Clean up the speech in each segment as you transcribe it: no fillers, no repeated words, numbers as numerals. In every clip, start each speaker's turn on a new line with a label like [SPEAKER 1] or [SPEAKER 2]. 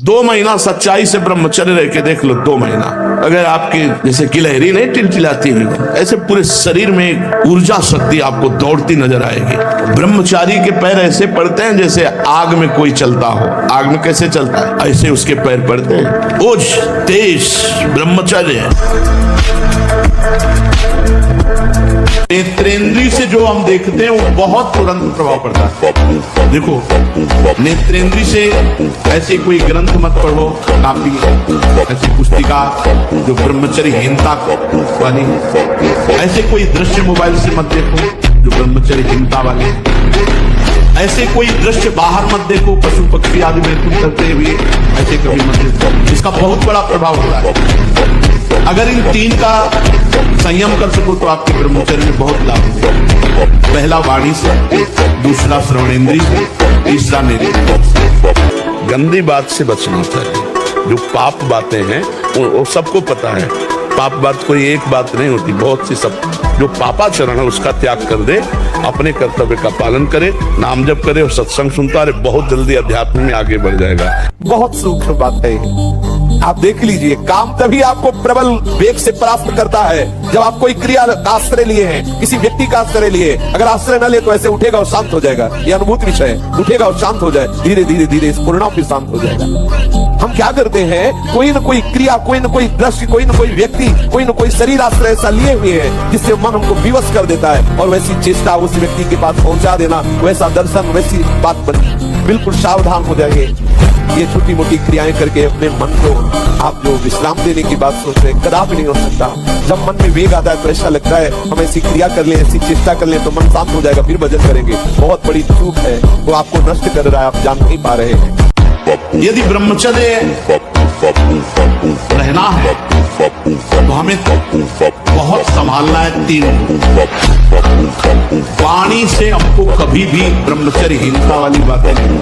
[SPEAKER 1] 2 महीना सच्चाई से ब्रह्मचर्य रह के देख लो, 2 महीना। अगर आपकी जैसे गिलहरी नहीं टिलटिलाती हुई, ऐसे पूरे शरीर में एक ऊर्जा शक्ति आपको दौड़ती नजर आएगी। ब्रह्मचारी के पैर ऐसे पड़ते हैं जैसे आग में कोई चलता हो। आग में कैसे चलता है, ऐसे उसके पैर पड़ते हैं। ओज तेज ब्रह्मचर्य। नेत्रेंद्री से जो हम देखते हैं वो बहुत तुरंत प्रभाव पड़ता है। देखो, नेत्रेंद्री से ऐसे कोई ग्रंथ मत पढ़ो, काफी ऐसी पुस्तिका जो ब्रह्मचर्यहीनता वाली, ऐसे कोई दृश्य मोबाइल से मत देखो जो ब्रह्मचर्यहीनता वाले, ऐसे कोई दृश्य बाहर मत देखो, पशु पक्षी आदि में करते हुए ऐसे कभी मत देखो, इसका बहुत बड़ा प्रभाव होता है। अगर इन 3 का संयम कर सको तो आपके ब्रह्मचर्य में बहुत लाभ होगा। पहला वाणी से, दूसरा श्रवणेंद्री से, तीसरा नेत्र से। गंदी बात से बचना चाहिए। जो पाप बातें हैं वो सबको पता है। पाप बात कोई एक बात नहीं होती, बहुत सी सब। जो पापाचरण है उसका त्याग कर दे, अपने कर्तव्य का पालन करे, नाम जप करे और सत्संग सुनता रहे, बहुत जल्दी अध्यात्म में आगे बढ़ जाएगा।
[SPEAKER 2] बहुत सूक्ष्म बात है। आप देख लीजिए, काम तभी आपको प्रबल वेग से प्राप्त करता है जब आप कोई क्रिया का आश्रय लिए हैं, किसी व्यक्ति का आश्रय लिए। अगर आश्रय न ले तो ऐसे उठेगा और शांत हो जाएगा। यह अनुभूत विषय है। उठेगा और शांत हो जाए, धीरे धीरे धीरे इस परिणाम फिर शांत हो जाएगा। हम क्या करते हैं, कोई न कोई क्रिया, कोई न कोई दृश्य, कोई न कोई व्यक्ति, कोई न कोई शरीर आश्रय ऐसा लिए हुए है जिससे मन हमको विवश कर देता है, और वैसी चेष्टा उस व्यक्ति के पास पहुंचा देना, वैसा दर्शन, वैसी बात बनी। बिल्कुल सावधान हो जाएंगे। ये छोटी मोटी क्रियाएं करके अपने मन को आप जो विश्राम देने की बात सोच रहे हैं, कदापि नहीं हो सकता। जब मन में वेग आता है तो ऐसा लगता है हम ऐसी क्रिया कर लें, ऐसी चेष्टा कर लें तो मन शांत हो जाएगा, फिर भजन करेंगे। बहुत बड़ी चूक है, वो आपको नष्ट कर रहा है, आप जान नहीं पा रहे हैं।
[SPEAKER 1] यदि ब्रह्मचर्य रहना है तो हमें बहुत संभालना है। 3 वाणी से हमको कभी भी ब्रह्मचर्यहीनता वाली बातें नहीं,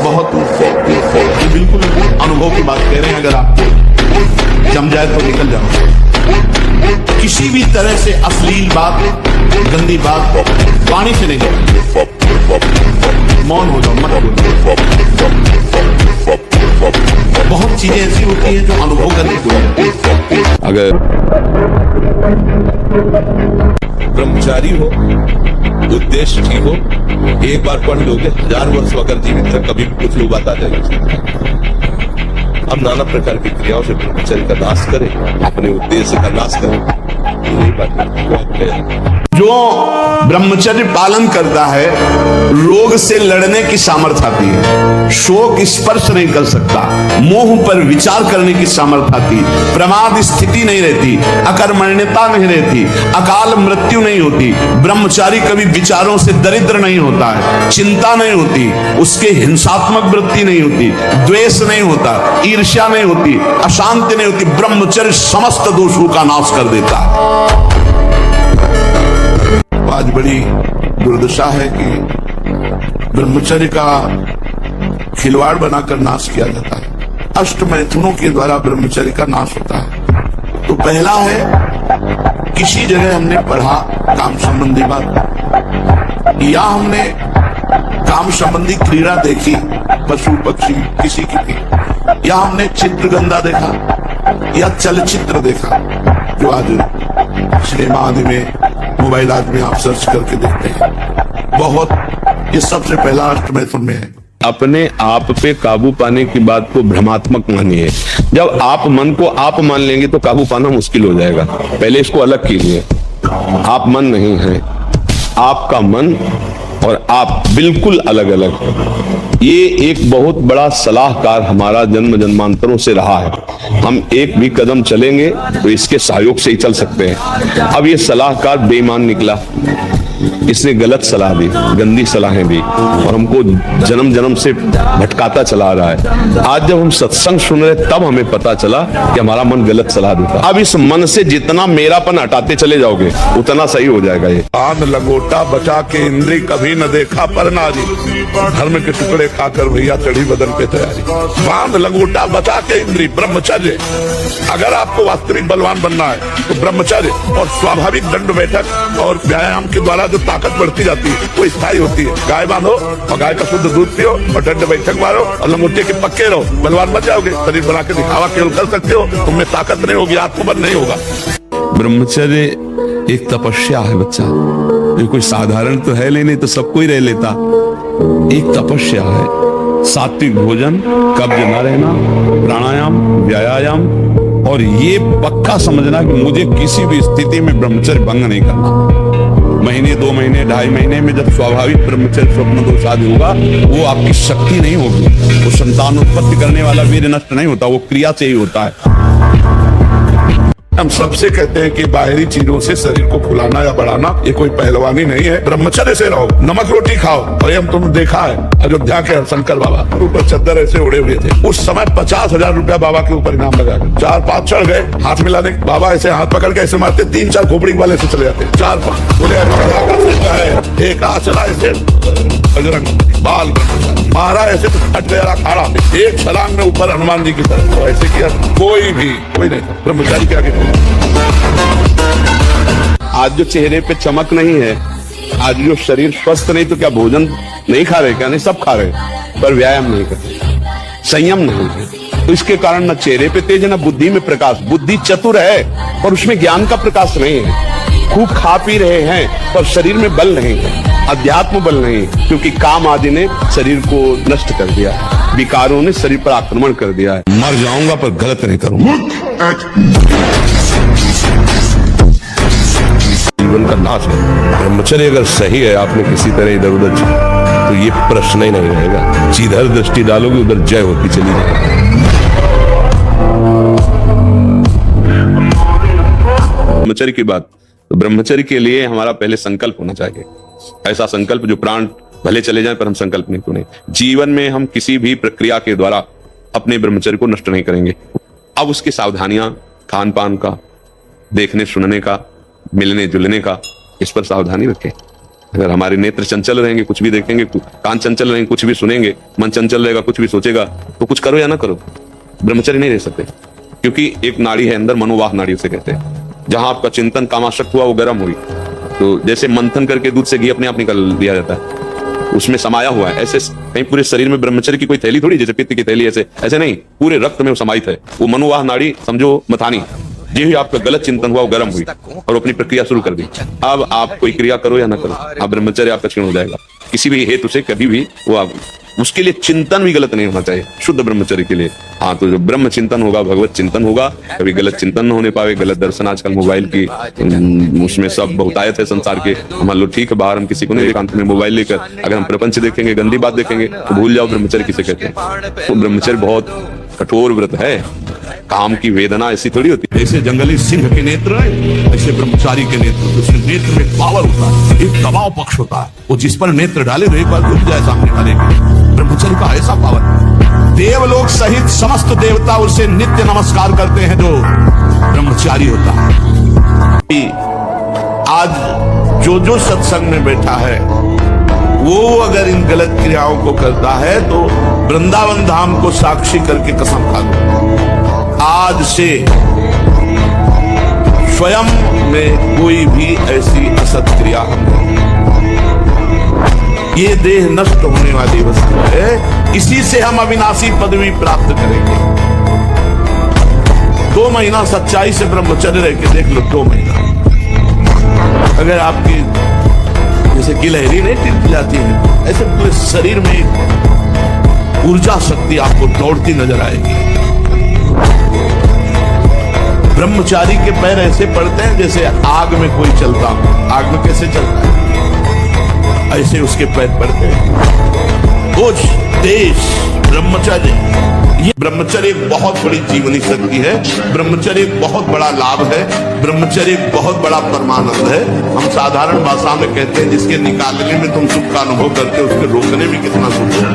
[SPEAKER 1] बहुत बिल्कुल अनुभव की बात कह रहे हैं। अगर आपको जम जाए तो निकल जाओ। किसी भी तरह से अश्लील बात, गंदी बात वाणी से नहीं करनी। मौन हो जाओ, मत बोलो। बहुत चीजें ऐसी होती हैं जो अनुभव करने को।
[SPEAKER 3] अगर ब्रह्मचारी हो, उद्देश्य ठीक हो, एक बार पढ़ लोगे, 1000 वर्ष अगर जीवित है कभी भी कुछ लोग बात आ जाएगी। हम नाना प्रकार की क्रियाओं से ब्रह्मचर्य का नाश करें, अपने उद्देश्य का नाश करें, यही बात है।
[SPEAKER 1] जो ब्रह्मचर्य पालन करता है, रोग से लड़ने की सामर्थ्य आती है, शोक स्पर्श नहीं कर सकता, मोह पर विचार करने की सामर्थ्य आती, प्रमाद स्थिति नहीं रहती, अकर्मण्यता नहीं रहती, अकाल मृत्यु नहीं होती। ब्रह्मचारी कभी विचारों से दरिद्र नहीं होता है, चिंता नहीं होती, उसके हिंसात्मक वृत्ति नहीं होती, द्वेष नहीं होता, ईर्ष्या नहीं होती, अशांति नहीं होती। ब्रह्मचर्य समस्त दोषों का नाश कर देता है। आज बड़ी दुर्दशा है कि ब्रह्मचर्य का खिलवाड़ बनाकर नाश किया जाता है। अष्ट मैथुनों के द्वारा ब्रह्मचर्य का नाश होता है। तो पहला है, किसी जगह हमने पढ़ा काम संबंधी बात, या हमने काम संबंधी क्रीड़ा देखी, पशु पक्षी किसी की भी, या हमने चित्रगंधा देखा या चलचित्र देखा, जो आज सिनेमा आदि में, मोबाइल आदि में आप सर्च करके देखते हैं। बहुत, ये सबसे पहला अष्ट मैथुन में है।
[SPEAKER 3] अपने आप पे काबू पाने की बात को भ्रमात्मक मानिए। जब आप मन को आप मान लेंगे तो काबू पाना मुश्किल हो जाएगा। पहले इसको अलग कीजिए। आप मन नहीं है, आपका मन और आप बिल्कुल अलग अलग है। ये एक बहुत बड़ा सलाहकार हमारा जन्म जन्मांतरों से रहा है। हम एक भी कदम चलेंगे तो इसके सहयोग से ही चल सकते हैं। अब ये सलाहकार बेईमान निकला, इसने गलत सलाह दी, गंदी सलाहें दी और हमको जन्म जन्म से भटकाता चला रहा है। आज जब हम सत्संग सुन रहे तब हमें पता चला कि हमारा मन गलत सलाह देता। अब इस मन से जितना मेरापन हटाते चले जाओगे उतना सही हो जाएगा। ये
[SPEAKER 1] आन लगोटा बचा के इंद्री कभी न देखा पर नारी, धर्म के टुकड़े खाकर भैया चढ़ी बदन पे तैयारी। बांध लगोटा बचा के इंद्री, ब्रह्मचर्य। अगर आपको वास्तविक बलवान बनना है तो ब्रह्मचर्य और स्वाभाविक दंड बैठक और व्यायाम के द्वारा
[SPEAKER 4] साथ जो ताकत बढ़ती जाती है वो स्थायी होती है। गाय बांधो और गाय का शुद्ध दूध पियो और डंड बैठक मारो और लंगोटे के पक्के रहो, बलवान बन जाओगे। शरीर बना के दिखावा केवल कर सकते हो, तुम में ताकत नहीं होगी, आत्मबल नहीं होगा।
[SPEAKER 3] ब्रह्मचर्य एक तपस्या है बच्चा, ये कोई साधारण तो है नहीं तो सब कोई रह लेता। एक तपस्या है। सात्विक भोजन, कब्ज न रहना, प्राणायाम, व्यायाम, और ये पक्का समझना कि मुझे किसी भी स्थिति में ब्रह्मचर्य भंग नहीं करना। महीने, 2 महीने, 2.5 महीने में जब स्वाभाविक ब्रह्मचर्य स्वप्न दोष आदि होगा, वो आपकी शक्ति नहीं होगी, वो संतान उत्पत्ति करने वाला वीर्य नष्ट नहीं होता, वो क्रिया से ही होता है।
[SPEAKER 4] हम सबसे कहते हैं कि बाहरी चीजों से शरीर को फुलाना या बढ़ाना ये कोई पहलवानी नहीं है। ब्रह्मचर्य से रहो, नमक रोटी खाओ। और ये हम तुमने देखा है अयोध्या के शंकर बाबा ऊपर चद्दर ऐसे उड़े हुए थे, उस समय 50,000 रुपया बाबा के ऊपर इनाम लगा। 4-5 चढ़ गए, हाथ मिलाने, बाबा ऐसे हाथ पकड़ के ऐसे मारते, 3-4 खोपड़ी वाले से चले जाते। 4-5 बोले एक हाथ चला ऐसे बजरंग बाल मारा, ऐसे तो हट गया खाड़ा, एक छलांग में ऊपर हनुमान जी की तरफ। तो ऐसे किया कोई नहीं, ब्रह्मचारी के आगे।
[SPEAKER 3] आज जो चेहरे पे चमक नहीं है, आज जो शरीर स्वस्थ नहीं, तो क्या भोजन नहीं खा रहे? क्या नहीं, सब खा रहे, पर व्यायाम नहीं करते, संयम नहीं है। तो इसके कारण न चेहरे पे तेज, न बुद्धि में प्रकाश। बुद्धि चतुर है पर उसमें ज्ञान का प्रकाश नहीं है। खूब खा पी रहे हैं पर शरीर में बल नहीं है, अध्यात्म बल नहीं, क्योंकि काम आदि ने शरीर को नष्ट कर दिया है, विकारों ने शरीर पर आक्रमण कर दिया है। मर जाऊंगा पर गलत नहीं करूंगा। जीवन का नाश है। ब्रह्मचर्य अगर सही है, आपने किसी तरह इधर उधर तो ये प्रश्न ही नहीं रहेगा। जिधर दृष्टि डालोगे उधर जय होती चली जाएगी। ब्रह्मचर्य की बात, तो ब्रह्मचर्य के लिए हमारा पहले संकल्प होना चाहिए। ऐसा संकल्प जो प्राण भले चले जाएं पर हम संकल्प नहीं तोड़ें। जीवन में हम किसी भी प्रक्रिया के द्वारा अपने ब्रह्मचर्य को नष्ट नहीं करेंगे। अब उसकी सावधानियां, खान पान का, देखने सुनने का, मिलने जुलने का, इस पर सावधानी रखें। अगर हमारे नेत्र चंचल रहेंगे, कुछ भी देखेंगे, कान चंचल रहेंगे, कुछ भी सुनेंगे, मन चंचल रहेगा, कुछ भी सोचेगा, तो कुछ करो या ना करो, ब्रह्मचर्य नहीं रह सकते। क्योंकि एक नाड़ी है अंदर, मनोवाह नाड़ी उसे कहते हैं, जहां आपका चिंतन कामाशक्त हुआ वो गर्म हुई। तो जैसे मंथन करके दूध से घी अपने आप निकल दिया जाता है, उसमें समाया हुआ है। ऐसे कहीं पूरे शरीर में ब्रह्मचर्य की कोई थैली थोड़ी, जैसे पित्त की थैली, ऐसे नहीं, पूरे रक्त में वो समाहित है। वो मनोवाह नाड़ी समझो मथानी, ये ही आपका गलत चिंतन हुआ वो गर्म हुई और अपनी प्रक्रिया शुरू कर दी। अब आप कोई क्रिया करो या ना करो, आप ब्रह्मचर्य आपका क्षीण हो जाएगा किसी भी हेतु से, कभी भी वो आप उसके लिए चिंतन भी गलत नहीं होना चाहिए शुद्ध ब्रह्मचर्य के लिए। हाँ, तो जो ब्रह्म चिंतन होगा, भगवत चिंतन होगा, कभी गलत चिंतन न होने पावे, गलत दर्शन। आजकल मोबाइल की उसमें सब बहुतायत है संसार के। मान लो ठीक है, बाहर हम किसी को नहीं एकांत में मोबाइल लेकर अगर हम प्रपंच देखेंगे, गंदी बात देखेंगे, तो भूल जाओ ब्रह्मचर्य किसे कहते हैं। तो ब्रह्मचर्य बहुत कठोर व्रत है, काम की वेदना ऐसी थोड़ी होती है।
[SPEAKER 1] जैसे जंगली सिंह के नेत्र है, ऐसे ब्रह्मचारी के नेत्र, उसमें नेत्र में पावर होता है, एक दबाव पक्ष होता है, वो जिस पर नेत्र डाले तो एक बार रुक जाए सामने वाले के। ब्रह्मचर्य का ऐसा पावर, देवलोक सहित समस्त देवता उसे नित्य नमस्कार करते हैं जो ब्रह्मचारी होता है। आज जो सत्संग में बैठा है वो अगर इन गलत क्रियाओं को करता है तो वृंदावन धाम को साक्षी करके कसम खा दो, आज से स्वयं में कोई भी ऐसी असत क्रिया हम नहीं। ये देह नष्ट होने वाली वस्तु है, इसी से हम अविनाशी पदवी प्राप्त करेंगे। 2 महीना सच्चाई से ब्रह्मचर्य रह के देख लो, 2 महीना अगर आपकी जैसे गिलहरी नहीं टिलटिलाती है, ऐसे पूरे शरीर में एक ऊर्जा शक्ति आपको दौड़ती नजर आएगी। ब्रह्मचारी के पैर ऐसे पड़ते हैं जैसे आग में कोई चलता हो। आग में कैसे चलता है, ऐसे उसके पैर पड़ते हैं। बोझ, देश, ब्रह्मचर्य, ये ब्रह्मचर्य एक बहुत बड़ी जीवनी शक्ति है। ब्रह्मचर्य एक बहुत बड़ा लाभ है। ब्रह्मचर्य एक बहुत बड़ा परमानंद है। हम साधारण भाषा में कहते हैं जिसके निकालने में तुम सुख का अनुभव करते हो, उसके रोकने में कितना सुख है।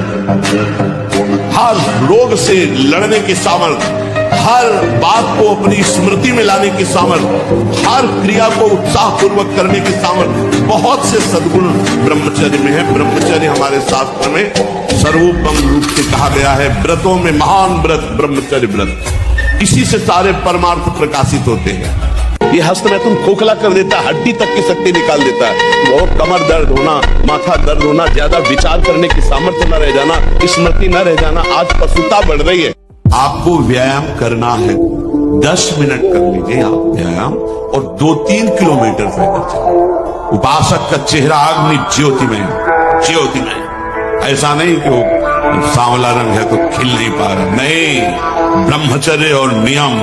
[SPEAKER 1] हर रोग से लड़ने की सामर्थ्य, हर बात को अपनी स्मृति में लाने की सामर्थ्य, हर क्रिया को उत्साहपूर्वक करने की सामर्थ्य, बहुत से सद्गुण ब्रह्मचर्य में है। ब्रह्मचर्य हमारे शास्त्र में सर्वोत्तम रूप से कहा गया है, व्रतों में महान व्रत ब्रह्मचर्य व्रत। इसी से सारे परमार्थ प्रकाशित होते हैं।
[SPEAKER 3] ये हस्त में तुम खोखला कर देता है, हड्डी तक की शक्ति निकाल देता है। बहुत कमर दर्द होना, माथा दर्द होना, ज्यादा विचार करने की सामर्थ्य न रह जाना, स्मृति न रह जाना, आज पशुता बढ़ रही है।
[SPEAKER 1] आपको व्यायाम करना है, 10 मिनट कर लीजिए आप व्यायाम, और 2-3 किलोमीटर पैदल चलिए। उपासक का चेहरा अग्नि ज्योतिमय, ज्योतिमय। ऐसा नहीं कि वो सांवला रंग है तो खिल नहीं पा रहा, नहीं, ब्रह्मचर्य और नियम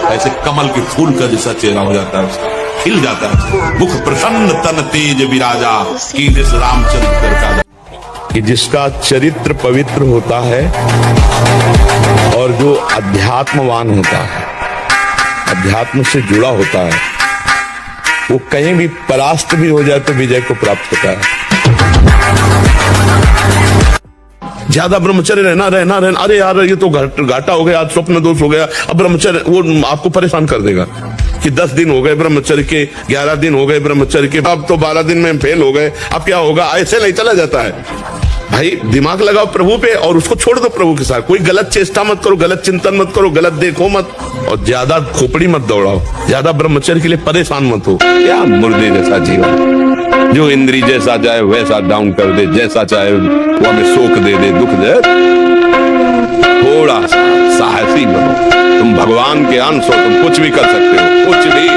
[SPEAKER 1] ऐसे कमल के फूल का जैसा चेहरा हो जाता है उसका, खिल जाता है। मुख प्रसन्न तन तेज विराजा, की जिस रामचंद्र कर का,
[SPEAKER 3] कि जिसका चरित्र पवित्र होता है और जो अध्यात्मवान होता है, अध्यात्म से जुड़ा होता है, वो कहीं भी परास्त भी हो जाए तो विजय को प्राप्त होता है। ज्यादा ब्रह्मचर्य रहना, अरे यार ये तो घाटा हो गया, आज स्वप्न दोष हो गया, अब ब्रह्मचर्य वो आपको परेशान कर देगा कि 10 दिन हो गए ब्रह्मचर्य के, 11 दिन हो गए ब्रह्मचर्य के, अब तो 12 दिन में फेल हो गए, अब क्या होगा, ऐसे नहीं चला जाता है। भाई दिमाग लगाओ प्रभु पे और उसको छोड़ दो प्रभु के साथ। कोई गलत चेष्टा मत करो, गलत चिंतन मत करो, गलत देखो मत, और ज्यादा खोपड़ी मत दौड़ाओ, ज्यादा ब्रह्मचर्य के लिए परेशान मत हो। क्या मुर्दे जैसा जीवन, जो इंद्री जैसा चाहे वैसा डाउन कर दे, जैसा चाहे वो हमें शोक दे दे, दुख दे। थोड़ा सा साहसी बनो, तुम भगवान के अंश हो, तुम कुछ भी कर सकते हो, कुछ भी।